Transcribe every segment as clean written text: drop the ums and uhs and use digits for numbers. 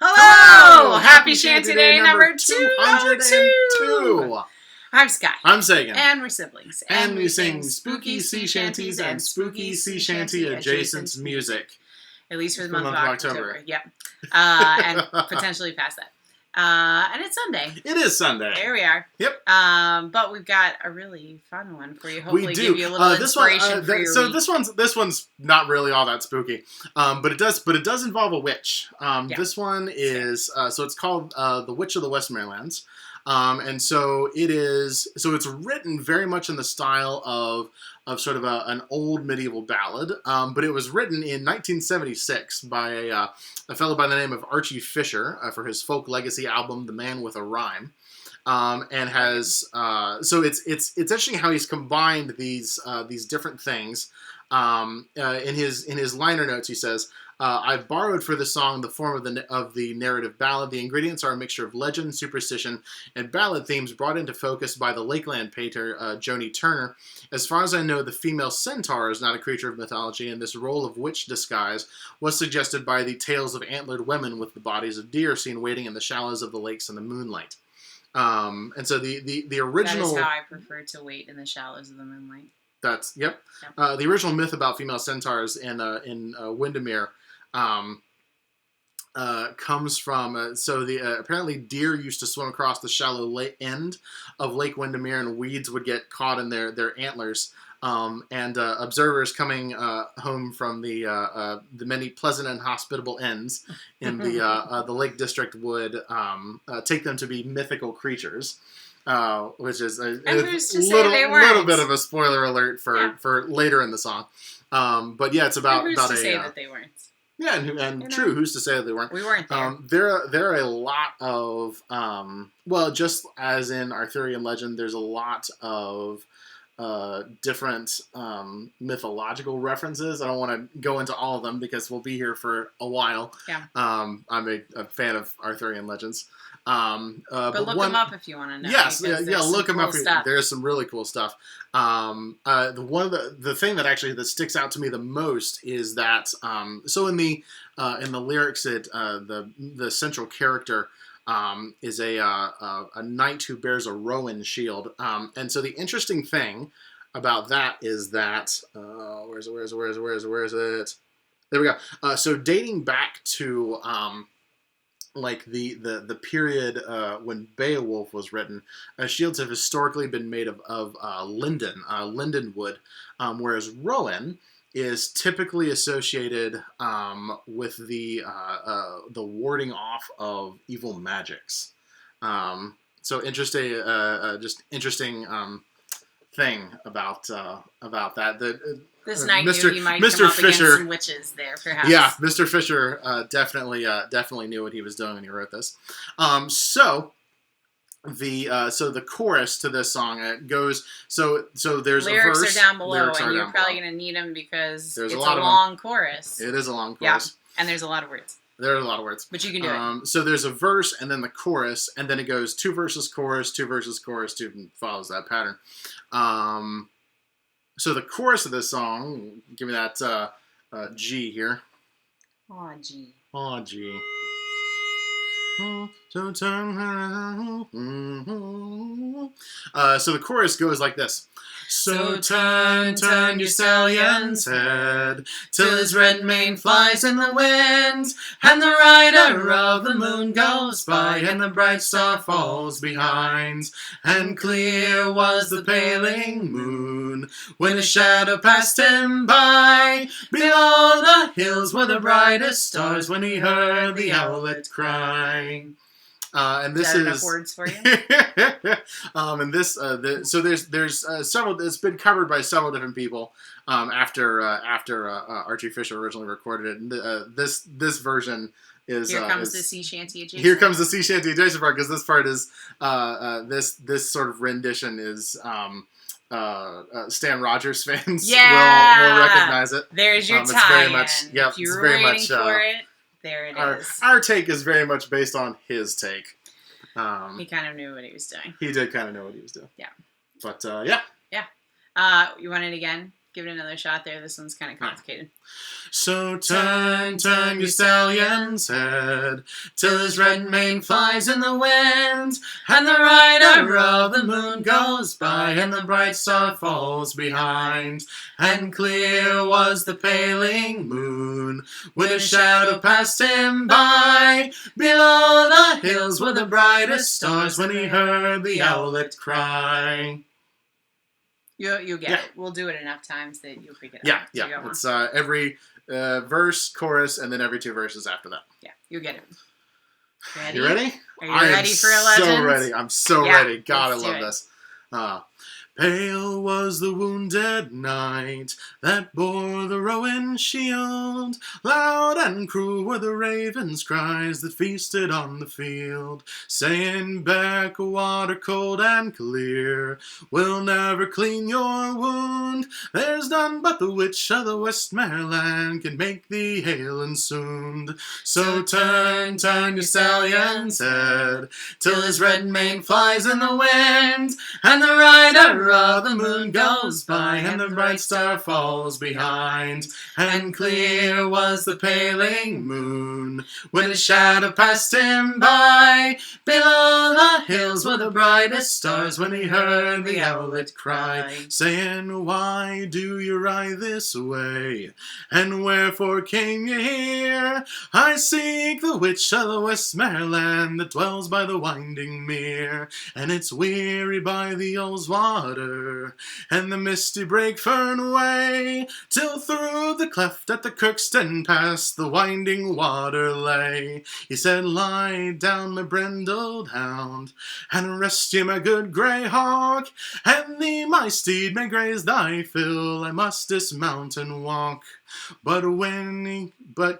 Hello! Happy Shanty-a-Day number 202! I'm Sky. I'm Sagan. And we're siblings. And we sing spooky sea shanties and spooky sea shanty adjacent music. At least for the month of October. Yep. And potentially past that. And it's Sunday. It is Sunday. There we are. Yep. But we've got a really fun one for you. Hopefully we do. Give you a little inspiration for your So week. this one's not really all that spooky, but it does involve a witch. This one is so it's called The Witch of the West-mer-lands. And so it's written very much in the style of sort of an old medieval ballad, but it was written in 1976 by a fellow by the name of Archie Fisher for his folk legacy album, The Man with a Rhyme. And has so it's interesting how he's combined these different things. In his liner notes, he says, "I've borrowed for the song the form of the narrative ballad. The ingredients are a mixture of legend, superstition, and ballad themes brought into focus by the Lakeland painter Joni Turner. As far as I know, the female centaur is not a creature of mythology, and this role of witch disguise was suggested by the tales of antlered women with the bodies of deer seen wading in the shallows of the lakes in the moonlight." And so the original... That is how I prefer to wait in the shallows of the moonlight. That's, yep. The original myth about female centaurs in Windermere comes from... apparently deer used to swim across the shallow end of Lake Windermere, and weeds would get caught in their antlers. And observers coming home from the many pleasant and hospitable inns in the Lake District would take them to be mythical creatures, which is a little bit of a spoiler alert for later in the song. But yeah, it's about who's to say that they weren't. Yeah, and true. Who's to say that they weren't? We weren't there. There are a lot of just as in Arthurian legend, there's a lot of different mythological references. I don't want to go into all of them because we'll be here for a while. Yeah. I'm a fan of Arthurian legends. But look them up if you want to know. Yes, look them up. There's some really cool stuff. The thing that sticks out to me the most is that so in the lyrics, the central character is a knight who bears a rowan shield. And so the interesting thing about that is that where is it? There we go. So dating back to the period when Beowulf was written, shields have historically been made of linden wood, whereas rowan is typically associated with the warding off of evil magics. So interesting, interesting thing about that. This night knew he might come up against some witches there, perhaps. Yeah, Mr. Fisher definitely knew what he was doing when he wrote this. So the chorus to this song goes. So there's lyrics a verse. Are down below, and you're probably going to need them because it's a long chorus. It is a long chorus. Yeah, and there's a lot of words. There are a lot of words. But you can do it. So there's a verse and then the chorus, and then it goes 2 verses, chorus, 2 verses, chorus, 2, and follows that pattern. So the chorus of this song, give me that G here. Aw, G. Aw, G. So the chorus goes like this. So turn your stallion's head, till his red mane flies in the wind, and the rider of the moon goes by, and the bright star falls behind. And clear was the paling moon, when a shadow passed him by. Below the hills were the brightest stars, when he heard the owlet cry. And this is that enough words for you? And this, so there's several. It's been covered by several different people after Archie Fisher originally recorded it. And this version is here comes the sea shanty adjacent. Here comes the sea shanty adjacent part, because this part is this sort of rendition is Stan Rogers fans will recognize it. There's your tie-in. It's very much, yep, if you were waiting for it. There it is. Our take is very much based on his take. He kind of knew what he was doing. He did kind of know what he was doing. Yeah. But, yeah. Yeah. You want it again? give it another shot there. This one's kind of complicated. So turn, turn your stallion's head, till his red mane flies in the wind, and the rider of the moon goes by, and the bright star falls behind. And clear was the paling moon, when a shadow passed him by. Below the hills were the brightest stars, when he heard the owlet cry. You get it. We'll do it enough times that you'll pick it up. Yeah. It's every verse, chorus, and then every 2 verses after that. Yeah, you get it. Ready? You ready? Are you ready for a legend? So ready. I'm so ready. God, I love this. Pale was the wounded knight that bore the rowan shield. Loud and cruel were the raven's cries that feasted on the field, saying, Beck, water cold and clear will never clean your wound. There's none but the witch of the West-mer-land can make thee hale and sound. So turn, turn your stallion's head, till his red mane flies in the wind, and the rider of the moon goes by, and the bright star falls behind. And clear was the paling moon, when a shadow passed him by. Below the hills were the brightest stars, when he heard the owlet cry, saying, Why do you ride this way, and wherefore came you here? I seek the witch of the West-mer-land that dwells by the winding mere, and it's weary by the Old's water, and the misty brake fern way, till through the cleft at the Kirkstone Pass the winding water lay. He said, Lie down, my brindled hound, and rest ye, my good grey hawk, and thee, my steed, may graze thy fill. I must dismount and walk. But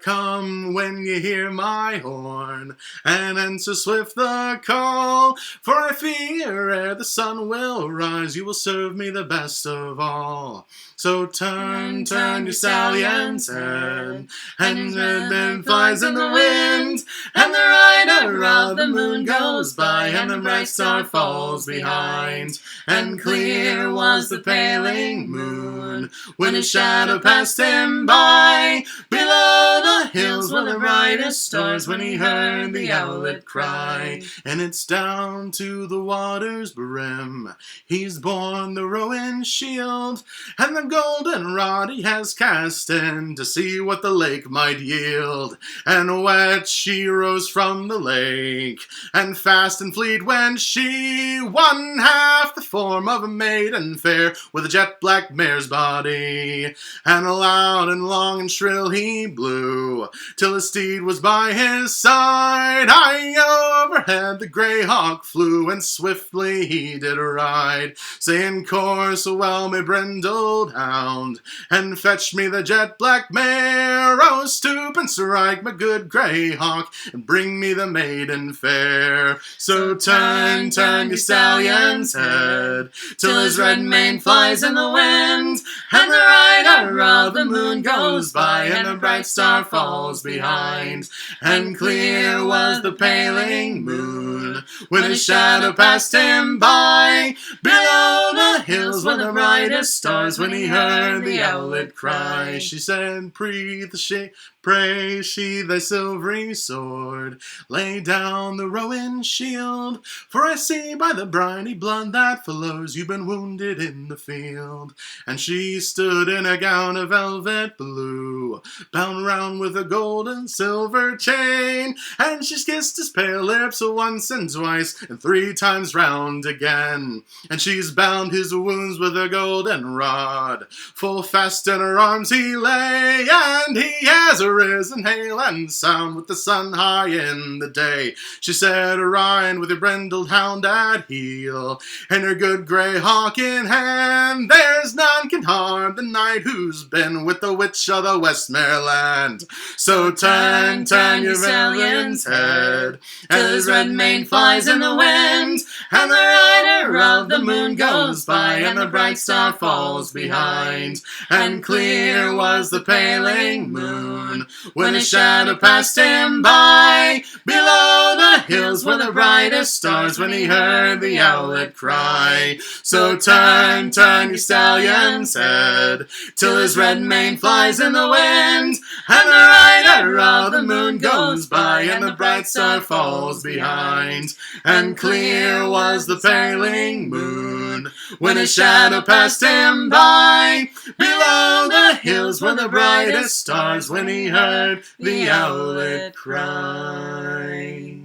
come when you hear my horn, and answer swift the call, for I fear ere the sun will rise, you will serve me the best of all. So turn, turn your stallion's head, and then flies in the wind, and the rider of the moon goes by, and the bright star falls behind. And clear was the paling moon, when his shadow passed him by. Below the hills were the brightest stars, when he heard the owlet cry. And it's down to the water's brim he's borne the rowan shield, and the golden rod he has cast in, to see what the lake might yield. And wet she rose from the lake, and fast and fleet went she, one half the form of a maiden fair, with a jet black mare's body. And loud and long and shrill he blew, till his steed was by his side. High overhead the grey hawk flew, and swiftly he did ride, saying, Course well, my brindled hound, and fetch me the jet black mare. Oh, stoop and strike, my good grey hawk, and bring me the maiden fair. So turn, turn your stallion's head, till his red mane flies in the wind, and the rider of the moon goes by, and the bright star falls behind. And clear was the paling moon, when his shadow passed him by. Below the hills were the brightest stars, when he heard the owlet cry. She said, Pray sheathe thy silvery sword, lay down the rowan shield, for I see by the briny blood that flows you've been wounded in the field. And she stood in a gown of velvet blue, bound round with a gold and silver chain, and she's kissed his pale lips once and twice, and 3 times round again. And she's bound his wounds with a golden rod, full fast in her arms he lay, and he has arisen hale and sound, with the sun high in the day. She said, Ride with your brindled hound at heel, and her good grey hawk in hand. There's none can harm the knight who's been with the witch of the West-mer-land. So turn, turn your stallion's head, till his red mane flies in the wind, and the rider of the moon goes by, and the bright star falls behind. And clear was the paling moon, moon. When a shadow passed him by, below the hills were the brightest stars, when he heard the owlet cry. So turn, turn, you stallion's head, till his red mane flies in the wind, and the rider of the moon goes by, and the bright star falls behind. And clear was the paling moon, when a shadow passed him by, below the hills were the brightest stars, when he heard the owlet cry.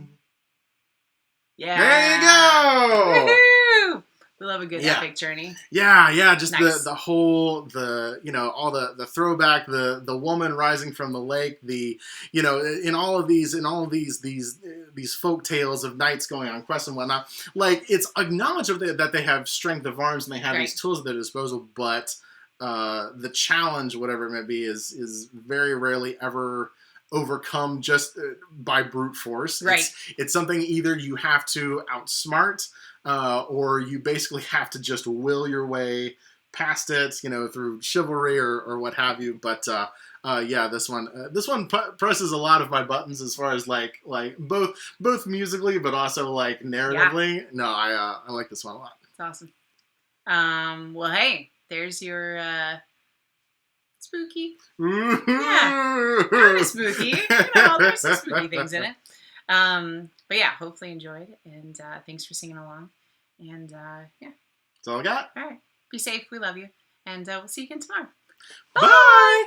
Yeah. There you go. Woohoo! We love a good epic journey. Yeah, just nice. the whole, all the throwback, the woman rising from the lake, in all of these folk tales of knights going on quests and whatnot, like, it's acknowledged that they have strength of arms and they have these tools at their disposal, but the challenge, whatever it may be, is very rarely ever overcome just by brute force. Right. It's something either you have to outsmart, or you basically have to just will your way past it, through chivalry or what have you. But this one presses a lot of my buttons as far as like both musically, but also like narratively. Yeah. No, I like this one a lot. It's awesome. Well, hey, there's your spooky. Yeah, kind of spooky. There's some spooky things in it. But yeah, hopefully enjoyed, and thanks for singing along. And yeah, that's all I got. All right, be safe. We love you, and we'll see you again tomorrow. Bye.